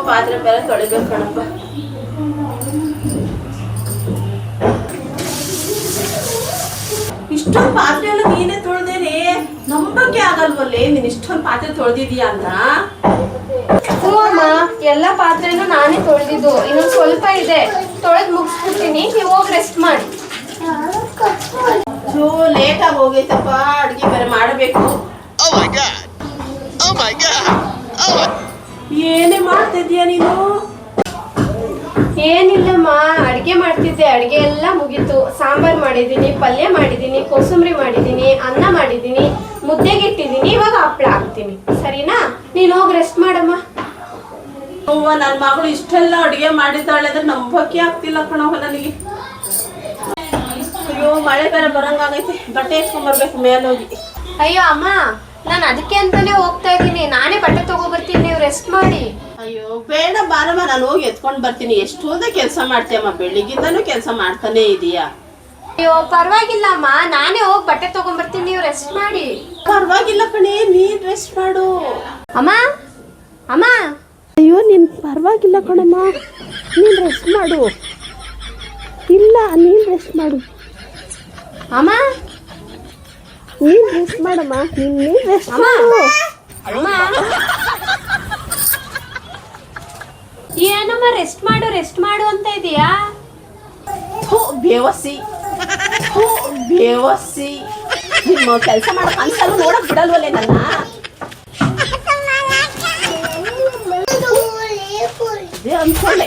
ಪಾತ್ರೆ ಬೇರೆ ತೊಳಿಬೇಕು ಕಣಪ್ಪ. ಇಷ್ಟೊಂದು ಪಾತ್ರೆ ಎಲ್ಲ ನೀನೇ ತೊಳ್ದೇನೆ, ನಂಬಕ್ಕೆ ಆಗಲ್ವಲ್ಲೇ ನೀನ್ ಇಷ್ಟೊಂದು ಪಾತ್ರೆ ತೊಳ್ದಿದೀಯ ಅಂತ. ಹ್ಞೂ ಅಮ್ಮ, ಎಲ್ಲ ಪಾತ್ರೆನೂ ನಾನೇ ತೊಳೆದಿದ್ದು. ಇನ್ನೊಂದು ಸ್ವಲ್ಪ ಇದೆ, ತೊಳೆದು ಮುಗಿಸ್ಬಿಡ್ತೀನಿ. ನೀವು ಹೋಗಿ ರೆಸ್ಟ್ ಮಾಡಿ. ಲೇಟ್ ಆಗಿ ಹೋಗೈತಪ್ಪ, ಅಡ್ಗೆ ಬೇರೆ ಮಾಡಬೇಕು. ಏನೇ ಮಾಡ್ತಿದ್ಯಾ ನೀನು? ಏನಿಲ್ಲಮ್ಮ, ಅಡುಗೆ ಮಾಡ್ತಿದ್ದೆ. ಅಡುಗೆ ಎಲ್ಲ ಮುಗೀತು. ಸಾಂಬಾರು ಮಾಡಿದ್ದೀನಿ, ಪಲ್ಯ ಮಾಡಿದ್ದೀನಿ, ಕೋಸಂಬರಿ ಮಾಡಿದ್ದೀನಿ, ಅನ್ನ ಮಾಡಿದ್ದೀನಿ, ಮುದ್ದೆಗೆ ಇಟ್ಟಿದ್ದೀನಿ. ಇವಾಗ ಹಪ್ಪಳ ಹಾಕ್ತೀನಿ. ಸರಿನಾ? ನೀನು ಹೋಗಿ ರೆಸ್ಟ್ ಮಾಡಮ್ಮ. ಅವ್ವ, ನನ್ನ ಮಗಳು ಇಷ್ಟೆಲ್ಲ ಅಡುಗೆ ಮಾಡಿದ್ದಾಳೆ ಅಂದ್ರೆ ನಂಬಕ್ಕೆ ಆಗ್ತಿಲ್ಲ ಕಣವ್ವ ನನಗೆ. ಅಯ್ಯೋ, ಮಳೆ ಬೇರೆ ಬರಂಗಾಗೈತೆ. ಬಟ್ಟೆ ಎತ್ಕೊಂಡ್ಬರ್ಬೇಕು ಮೇಲೋಗಿ. ಅಯ್ಯೋ ಅಮ್ಮ, ನಾನು ಅದಕ್ಕೆ ಅಂತಾನೆ ಹೋಗ್ತಾ ಇದ್ದೀನಿ. ನಾನೇ ಬಟ್ಟೆ ತಗೋಬರ್ತೀನಿ, ನೀವು ರೆಸ್ಟ್ ಮಾಡಿ. ಅಯ್ಯೋ ಬೇಡ ಬಾರಮ್ಮ, ನಾನು ಹೋಗಿ ಎತ್ಕೊಂಡು ಬರ್ತೀನಿ. ಎಷ್ಟೊಂದೇ ಕೆಲಸ ಮಾಡ್ತೀಯಮ್ಮ, ಬೆಳಿಗ್ಗಿಂದನೂ ಕೆಲಸ ಮಾಡ್ತಾನೆ ಇದೀಯಾ. ಅಯ್ಯೋ ಪರವಾಗಿಲ್ಲ ಅಮ್ಮ, ನಾನೇ ಹೋಗಿ ಬಟ್ಟೆ ತಗೊಂಡ್ಬರ್ತೀನಿ, ನೀವು ರೆಸ್ಟ್ ಮಾಡಿ. ಪರವಾಗಿಲ್ಲ ಕಣೆ, ನೀನ್ ರೆಸ್ಟ್ ಮಾಡು. ಅಮ್ಮ ಅಮ್ಮ, ಅಯ್ಯೋ ನೀನ್ ಪರವಾಗಿಲ್ಲ ಕಣಮ್ಮ, ನೀನ್ ರೆಸ್ಟ್ ಮಾಡು. ಇಲ್ಲ, ನೀನ್ ರೆಸ್ಟ್ ಮಾಡು. ಅಮ್ಮ ನೀನ್ ರೆಸ್ಟ್ ಮಾಡಮ್ಮ, ನೀನ್ ರೆಸ್ಟ್ ಮಾಡು. ಅಮ್ಮ, ಏನಮ್ಮ ರೆಸ್ಟ್ ಮಾಡು ಅಂತ ಇದೀಯಾ? ಬೇವಸಿ ಬೇವಸಿ, ನಿಮ್ಮ ಕೆಲಸ ಮಾಡಕ್ ಅನ್ಸಲ್ಲ, ನೋಡಕ್ ಬಿಡಲ್ವಲ್ಲೇ ನನ್ನ. ಅನ್ಕೊಂಡೆ